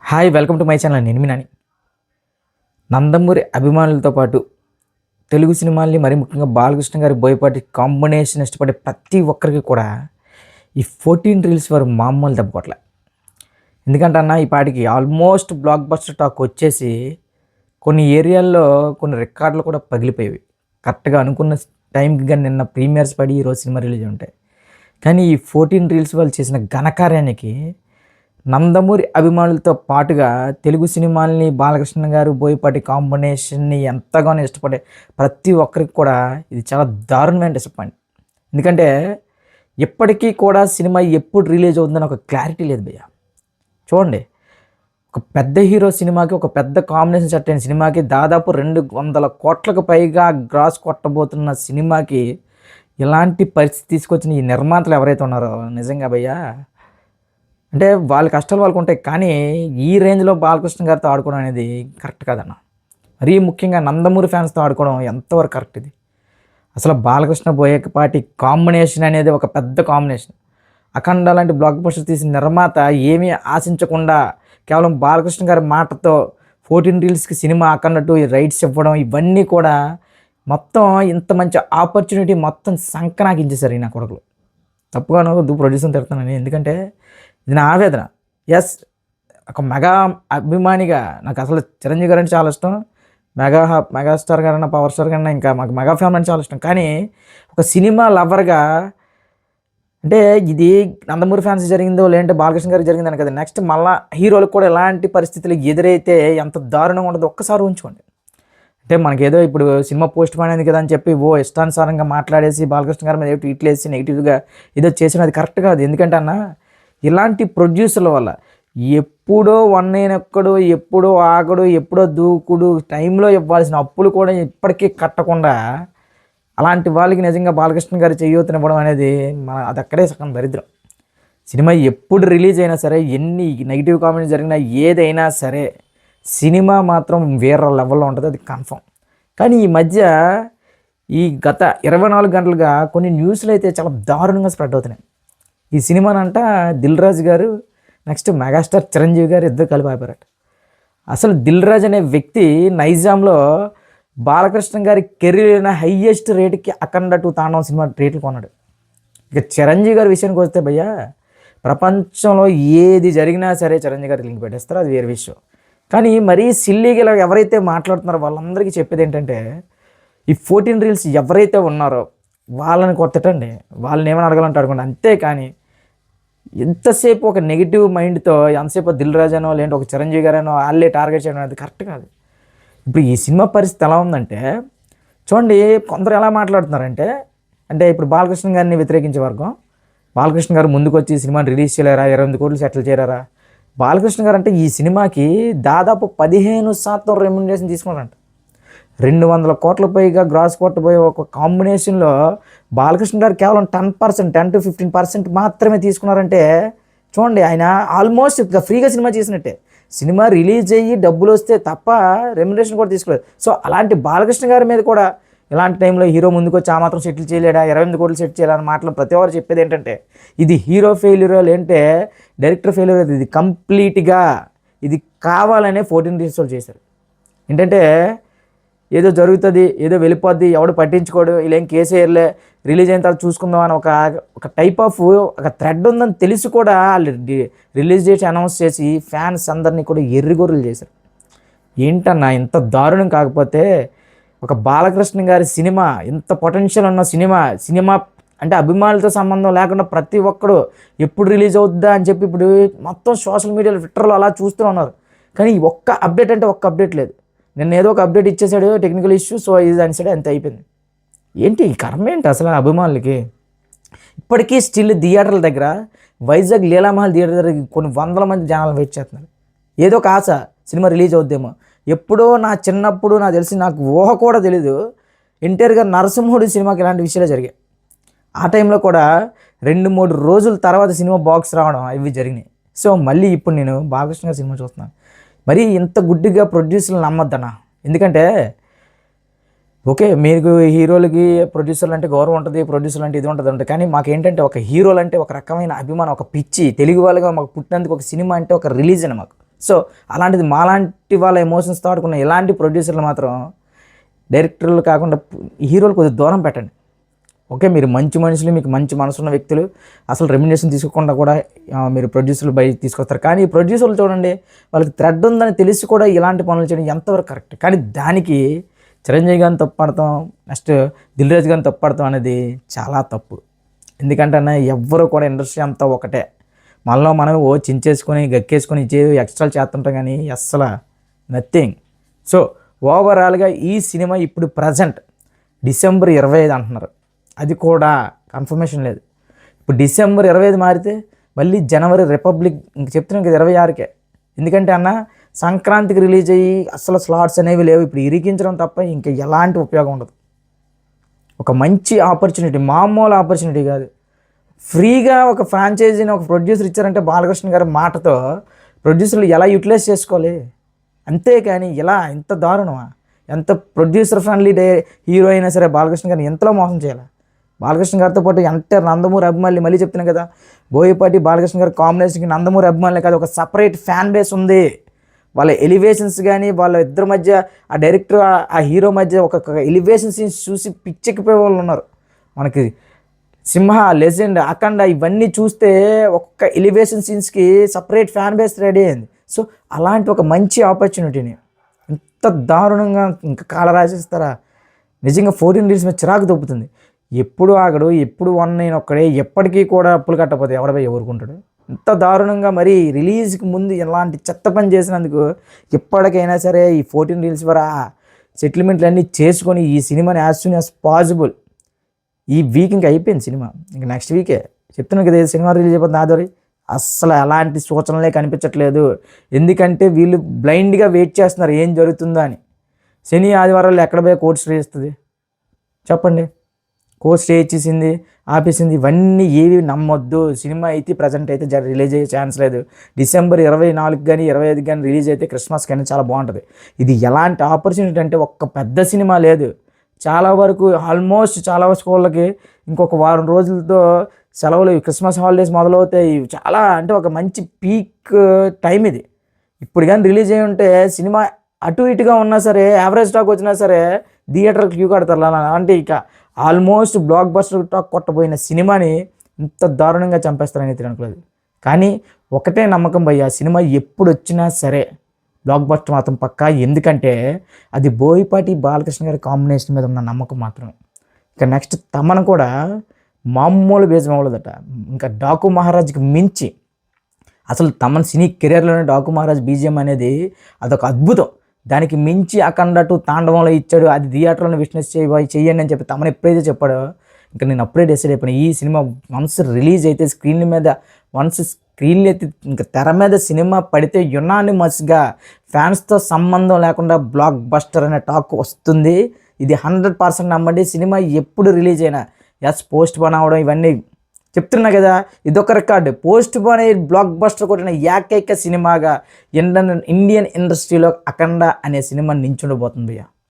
Hi welcome to my channel. నేను మీ నాని. నందమూరి అభిమానులతో పాటు తెలుగు సినిమాల్ని మరి ముఖ్యంగా బాలకృష్ణ గారి బోయపాటి కాంబినేషన్ ఇష్టపడే ప్రతి ఒక్కరికి కూడా ఈ 14 రీల్స్ వారు మామూలు దెబ్బ కొట్టలే. ఎందుకంటే అన్న ఈ పాటికి ఆల్మోస్ట్ బ్లాక్ బస్టర్ టాక్ వచ్చేసి కొన్ని ఏరియాల్లో కొన్ని రికార్డులు కూడా పగిలిపోయేవి. కరెక్ట్గా అనుకున్న టైంకి కానీ నిన్న ప్రీమియర్స్ పడి ఈరోజు సినిమా రిలీజ్ ఉంటాయి. కానీ ఈ 14 రీల్స్ వాళ్ళు చేసిన ఘనకార్యానికి నందమూరి అభిమానులతో పాటుగా తెలుగు సినిమాల్ని బాలకృష్ణ గారు బోయపాటి కాంబినేషన్ని ఎంతగానో ఇష్టపడే ప్రతి ఒక్కరికి కూడా ఇది చాలా దారుణమైన డిసప్పాయింట్. ఎందుకంటే ఇప్పటికీ కూడా సినిమా ఎప్పుడు రిలీజ్ అవుతుందని ఒక క్లారిటీ లేదు భయ్య. చూడండి, ఒక పెద్ద హీరో సినిమాకి, ఒక పెద్ద కాంబినేషన్ సెట్ అయిన సినిమాకి దాదాపు 200 కోట్లకు పైగా గ్రాస్ కొట్టబోతున్న సినిమాకి ఇలాంటి పరిస్థితి తీసుకొచ్చిన ఈ నిర్మాతలు ఎవరైతే ఉన్నారో నిజంగా భయ్య, అంటే వాళ్ళ కష్టాలు వాళ్ళకు ఉంటాయి. కానీ ఈ రేంజ్లో బాలకృష్ణ గారితో ఆడుకోవడం అనేది కరెక్ట్ కాదన్న. మరీ ముఖ్యంగా నందమూరి ఫ్యాన్స్తో ఆడుకోవడం ఎంతవరకు కరెక్ట్ ఇది? అసలు బాలకృష్ణ బోయపాటి కాంబినేషన్ అనేది ఒక పెద్ద కాంబినేషన్. అఖండ లాంటి బ్లాక్ బస్టర్ తీసిన నిర్మాత ఏమీ ఆశించకుండా కేవలం బాలకృష్ణ గారి మాటతో 14 రీల్స్కి సినిమా అక్కడట్టు రైట్స్ ఇవ్వడం, ఇవన్నీ కూడా మొత్తం ఇంత మంచి ఆపర్చునిటీ మొత్తం సంకనాకించేశారు ఈ నా కొడుకులు. తప్పుగాను ప్రొడ్యూసర్ తిడతానని, ఎందుకంటే ఇది నా ఆవేదన. ఎస్, ఒక మెగా అభిమానిగా నాకు అసలు చిరంజీవి గారు అంటే చాలా ఇష్టం. మెగాస్టార్ గారన్నా, పవర్ స్టార్ గారన్నా, ఇంకా మాకు మెగా ఫ్యామిలీ అంటే చాలా ఇష్టం. కానీ ఒక సినిమా లవర్గా అంటే ఇది నందమూరి ఫ్యాన్స్ జరిగిందో లేదంటే బాలకృష్ణ గారికి జరిగిందని కదా, నెక్స్ట్ మళ్ళీ హీరోలకు కూడా ఎలాంటి పరిస్థితులు ఎదురైతే ఎంత దారుణంగా ఉంటుందో ఒక్కసారి ఉంచుకోండి. అంటే మనకేదో ఇప్పుడు సినిమా పోస్ట్ పోయినది కదా అని చెప్పి ఇష్టానుసారంగా మాట్లాడేసి బాలకృష్ణ గారి మీద ట్వీట్లు వేసి నెగిటివ్గా ఏదో చేసిన అది కరెక్ట్ కాదు. ఎందుకంటే అన్న, ఇలాంటి ప్రొడ్యూసర్ల వల్ల ఎప్పుడో వన్నైనొక్కడు, ఎప్పుడో ఆగడు, ఎప్పుడో దూకుడు టైంలో ఇవ్వాల్సిన అప్పులు కూడా ఇప్పటికీ కట్టకుండా అలాంటి వాళ్ళకి నిజంగా బాలకృష్ణ గారు చేయూతనివ్వడం అనేది అది అక్కడే సగం దరిద్రం. సినిమా ఎప్పుడు రిలీజ్ అయినా సరే, ఎన్ని నెగిటివ్ కామెంట్స్ జరిగినా, ఏదైనా సరే సినిమా మాత్రం వేరే లెవెల్లో ఉంటుంది, అది కన్ఫర్మ్. కానీ ఈ మధ్య ఈ గత 24 గంటలుగా కొన్ని న్యూస్లు అయితే చాలా దారుణంగా స్ప్రెడ్ అవుతున్నాయి. ఈ సినిమానంట దిల్ రాజు గారు నెక్స్ట్ మెగాస్టార్ చిరంజీవి గారు ఇద్దరు కలిపి ఆపారట. అసలు దిల్ రాజు అనే వ్యక్తి నైజాంలో బాలకృష్ణ గారి కెరీర్ హైయెస్ట్ రేటుకి అఖండ 2 తాండవం సినిమా రేట్లు కొన్నాడు. ఇక చిరంజీవి గారి విషయానికి వస్తే భయ్య, ప్రపంచంలో ఏది జరిగినా సరే చిరంజీవి గారికి లింక్ పెట్టేస్తారు, అది వేరే విషయం. కానీ మరీ సిల్లీగా ఇలా ఎవరైతే మాట్లాడుతున్నారో వాళ్ళందరికీ చెప్పేది ఏంటంటే, ఈ 14 రీల్స్ ఎవరైతే ఉన్నారో వాళ్ళని కొట్టండి, వాళ్ళని ఏమైనా అడగాలంటే అడగండి, అంతేకాని ఎంతసేపు ఒక నెగిటివ్ మైండ్తో ఎంతసేపు దిల్ రాజానో లేదంటే ఒక చిరంజీవి గారనో వాళ్ళే టార్గెట్ చేయడం అనేది కరెక్ట్ కాదు. ఇప్పుడు ఈ సినిమా పరిస్థితి ఎలా ఉందంటే చూడండి, కొందరు ఎలా మాట్లాడుతున్నారంటే, అంటే ఇప్పుడు బాలకృష్ణ గారిని వ్యతిరేకించే వర్గం, బాలకృష్ణ గారు ముందుకు వచ్చి సినిమాని రిలీజ్ చేయలేరా, 28 కోట్లు సెటిల్ చేయరారా? బాలకృష్ణ గారు అంటే ఈ సినిమాకి దాదాపు 15% రెమ్యునరేషన్ తీసుకున్నారంట. 200 కోట్ల పైగా గ్రాస్ కొట్టబోయే ఒక కాంబినేషన్లో బాలకృష్ణ గారు కేవలం 10%, 10 to 15% మాత్రమే తీసుకున్నారంటే చూడండి, ఆయన ఆల్మోస్ట్ ఫ్రీగా సినిమా చేసినట్టే. సినిమా రిలీజ్ అయ్యి డబ్బులు వస్తే తప్ప రెమ్యునరేషన్ కూడా తీసుకోలేదు. సో అలాంటి బాలకృష్ణ గారి మీద కూడా ఇలాంటి టైంలో హీరో ముందుకు వచ్చి ఆ మాత్రం సెటిల్ చేయలేడా, 28 కోట్లు సెటిల్ చేయాలని మాటలు ప్రతి ఒక్కరు చెప్పేది ఏంటంటే, ఇది హీరో ఫెయిల్యూర్ లేదంటే డైరెక్టర్ ఫెయిల్యూర్, ఇది కంప్లీట్గా ఇది కావాలనే 14 రీల్స్ చేశారు. ఏంటంటే ఏదో జరుగుతుంది, ఏదో వెళ్ళిపోద్ది, ఎవడు పట్టించుకోడు, ఇలా ఏం కేసు వేయలే, రిలీజ్ అయిన తర్వాత చూసుకుందాం అని ఒక టైప్ ఆఫ్ ఒక థ్రెడ్ ఉందని తెలిసి కూడా వాళ్ళు రిలీజ్ చేసి అనౌన్స్ చేసి ఫ్యాన్స్ అందరినీ కూడా ఎర్రిగొర్రెలు చేశారు. ఏంటన్నా ఇంత దారుణం? కాకపోతే ఒక బాలకృష్ణ గారి సినిమా, ఇంత పొటెన్షియల్ ఉన్న సినిమా అంటే అభిమానులతో సంబంధం లేకుండా ప్రతి ఒక్కడు ఎప్పుడు రిలీజ్ అవుద్దా అని చెప్పి ఇప్పుడు మొత్తం సోషల్ మీడియాలో, ట్విట్టర్లో అలా చూస్తూ ఉన్నారు. కానీ ఒక్క అప్డేట్ అంటే ఒక్క అప్డేట్ లేదు. నిన్న ఏదో ఒక అప్డేట్ ఇచ్చేసాడు, టెక్నికల్ ఇష్యూ, సో ఇది అనిసాడు, అంత అయిపోయింది. ఏంటి ఈ కర్మ ఏంటి అసలు అభిమానులకి? ఇప్పటికీ స్టిల్ థియేటర్ల దగ్గర, వైజాగ్ లీలామహల్ థియేటర్ దగ్గర కొన్ని 100 మంది జనాలు వెయిట్ చేస్తున్నారు. ఏదో ఒక ఆశ, సినిమా రిలీజ్ అవుద్దేమో. ఎప్పుడో నా చిన్నప్పుడు నాకు తెలిసి, నాకు ఊహ కూడా తెలీదు, ఎన్టీఆర్ గారు నరసింహుడి సినిమాకి ఇలాంటి విషయాలే జరిగాయి. ఆ టైంలో కూడా 2-3 రోజుల తర్వాత సినిమా బాక్స్ రావడం ఇవి జరిగినాయి. సో మళ్ళీ ఇప్పుడు నేను బాలకృష్ణ గారి సినిమా చూస్తున్నాను. మరి ఇంత గుడ్డిగా ప్రొడ్యూసర్లు నమ్మొద్దన్నా. ఎందుకంటే ఓకే, మీకు హీరోలకి ప్రొడ్యూసర్లు అంటే గౌరవం ఉంటుంది, ప్రొడ్యూసర్లు అంటే ఇది ఉంటుంది, కానీ మాకేంటంటే ఒక హీరోలు అంటే ఒక రకమైన అభిమానం, ఒక పిచ్చి. తెలుగు వాళ్ళగా మాకు పుట్టినందుకు ఒక సినిమా అంటే ఒక రిలీజ్ అని మాకు. సో అలాంటిది మాలాంటి వాళ్ళ ఎమోషన్స్తో ఆడుకున్న ఇలాంటి ప్రొడ్యూసర్లు మాత్రం డైరెక్టర్లు కాకుండా హీరోలు కొద్దిగా దూరం పెట్టండి. ఓకే, మీరు మంచి మనుషులు, మీకు మంచి మనసున్న వ్యక్తులు, అసలు రెమ్యునరేషన్ తీసుకోకుండా కూడా మీరు ప్రొడ్యూసర్లు బయట తీసుకొస్తారు. కానీ ఈ ప్రొడ్యూసర్లు చూడండి, వాళ్ళకి థ్రెడ్ ఉందని తెలిసి కూడా ఇలాంటి పనులు చేయడం ఎంతవరకు కరెక్ట్? కానీ దానికి చిరంజీవి గారిని తప్పుపడతాం, నెక్స్ట్ దిల్ రాజు గారిని తప్పుపడతాం అనేది చాలా తప్పు. ఎందుకంటే ఎవ్వరు కూడా ఇండస్ట్రీ అంతా ఒకటే, మనలో మనం చించేసుకొని గక్కేసుకొని ఎక్స్ట్రాలు చేస్తుంటాం, కానీ అస్సలు నథింగ్. సో ఓవరాల్గా ఈ సినిమా ఇప్పుడు ప్రజెంట్ December 25 అంటున్నారు, అది కూడా కన్ఫర్మేషన్ లేదు. ఇప్పుడు December 25 మారితే మళ్ళీ January రిపబ్లిక్ ఇంక చెప్తున్నాం కదా 26కే. ఎందుకంటే సంక్రాంతికి రిలీజ్ అయ్యి అసలు స్లాట్స్ అనేవి లేవు. ఇప్పుడు ఇరికించడం తప్ప ఇంకా ఎలాంటి ఉపయోగం ఉండదు. ఒక మంచి ఆపర్చునిటీ, మామూలు ఆపర్చునిటీ కాదు, ఫ్రీగా ఒక ఫ్రాంచైజీని ఒక ప్రొడ్యూసర్ ఇచ్చారంటే బాలకృష్ణ గారి మాటతో ప్రొడ్యూసర్లు ఎలా యూటిలైజ్ చేసుకోవాలి, అంతేకాని ఇలా ఇంత దారుణమా? ఎంత ప్రొడ్యూసర్ ఫ్రెండ్లీ హీరో అయినా సరే బాలకృష్ణ గారిని ఎంతలో మోసం చేయాలి? బాలకృష్ణ గారితో పాటు ఎంటర్ నందమూరి అభిమానులు, మళ్ళీ చెప్తున్నాను కదా, బోయపాటి బాలకృష్ణ గారి కాంబినేషన్కి నందమూరి అభిమానులే కాదు, ఒక సపరేట్ ఫ్యాన్ బేస్ ఉంది. వాళ్ళ ఎలివేషన్స్ కానీ వాళ్ళ ఇద్దరి మధ్య, ఆ డైరెక్టర్ ఆ హీరో మధ్య ఒక ఎలివేషన్ సీన్స్ చూసి పిచ్చెక్కిపోయే వాళ్ళు ఉన్నారు. మనకి సింహ, లెజెండ్, అఖండ ఇవన్నీ చూస్తే ఒక్క ఎలివేషన్ సీన్స్కి సపరేట్ ఫ్యాన్ బేస్ రెడీ అయింది. సో అలాంటి ఒక మంచి ఆపర్చునిటీని ఇంత దారుణంగా ఇంకా కాల రాసేస్తారా? నిజంగా 14 రీల్స్ మీద చిరాకు దొబ్బుతుంది. ఎప్పుడు ఆగడు, ఎప్పుడు 19 ఒక్కడే, ఎప్పటికీ కూడా అప్పులు కట్టకపోతే ఎవడపై ఎవరుకుంటాడు? ఇంత దారుణంగా మరి రిలీజ్కి ముందు ఇలాంటి చెత్త పని చేసినందుకు ఎప్పటికైనా సరే ఈ 14 రీల్స్ ద్వారా సెటిల్మెంట్లు అన్నీ చేసుకొని ఈ సినిమాని యాజ్ సూన్ యాజ్ పాసిబుల్, ఈ వీక్ ఇంకా అయిపోయింది సినిమా, ఇంకా నెక్స్ట్ వీకే చెప్తున్నాను కదా సినిమా రిలీజ్ అయిపోతుంది. ఆదరి అస్సలు ఎలాంటి సూచనలే కనిపించట్లేదు. ఎందుకంటే వీళ్ళు బ్లైండ్గా వెయిట్ చేస్తున్నారు ఏం జరుగుతుందో అని. శని ఆదివారాలు ఎక్కడ పోయి కోర్టు స్టే ఇస్తుంది చెప్పండి? కోర్టు స్టే ఇచ్చేసింది, ఆపేసింది, ఇవన్నీ ఏవి నమ్మొద్దు. సినిమా అయితే ప్రజెంట్ అయితే రిలీజ్ అయ్యే ఛాన్స్ లేదు. December 24 కానీ 25 కానీ రిలీజ్ అయితే క్రిస్మస్ కానీ చాలా బాగుంటుంది. ఇది ఎలాంటి ఆపర్చునిటీ అంటే ఒక్క పెద్ద సినిమా లేదు, చాలా వరకు ఆల్మోస్ట్ చాలా స్కూళ్ళకి ఇంకొక వారం రోజులతో సెలవులు, క్రిస్మస్ హాలిడేస్ మొదలవుతాయి. చాలా అంటే ఒక మంచి పీక్ టైం ఇది. ఇప్పుడు కానీ రిలీజ్ అయ్యి ఉంటే సినిమా అటు ఇటుగా ఉన్నా సరే, యావరేజ్ టాక్ వచ్చినా సరే థియేటర్కి క్యూ కడతారు. అంటే ఇక ఆల్మోస్ట్ బ్లాక్ బస్టర్ టాక్ కొట్టబోయిన సినిమాని ఇంత దారుణంగా చంపేస్తారని అయితే అనుకోలేదు. కానీ ఒకటే నమ్మకం భయ్య, సినిమా ఎప్పుడు వచ్చినా సరే బ్లాక్ బస్టర్ మాత్రం పక్కా. ఎందుకంటే అది బోయపాటి బాలకృష్ణ గారి కాంబినేషన్ మీద ఉన్న నమ్మకం మాత్రమే. ఇక నెక్స్ట్ తమను కూడా మామూలు బేజం అవ్వలేదట. ఇంకా డాకు మహారాజ్కి మించి అసలు తమన్ సినీ కెరీర్లోనే డాకు మహారాజ్ బీజిఎం అనేది అదొక అద్భుతం. దానికి మించి అఖండ 2 తాండవంలో ఇచ్చాడు. అది థియేటర్లో విట్నెస్ చేయండి అని చెప్పి తమను ఎప్పుడైతే చెప్పాడో ఇంకా నేను అప్పుడే డిసైడ్ అయిపోయినా, ఈ సినిమా వన్స్ రిలీజ్ అయితే స్క్రీన్ అయితే ఇంకా తెర మీద సినిమా పడితే యునానిమస్గా ఫ్యాన్స్తో సంబంధం లేకుండా బ్లాక్ బస్టర్ అనే టాక్ వస్తుంది. ఇది 100% నమ్మండి. సినిమా ఎప్పుడు రిలీజ్ అయినా పోస్ట్ పోన్ అవడం ఇవన్నీ చెప్తున్నా కదా, ఇదొక రికార్డు. పోస్ట్ పోన్ అయ్యి బ్లాక్ బస్టర్ కొట్టిన ఏకైక సినిమాగా ఇండియన్ ఇండస్ట్రీలో అఖండ అనే సినిమా నించుండబోతుంది భయ్య.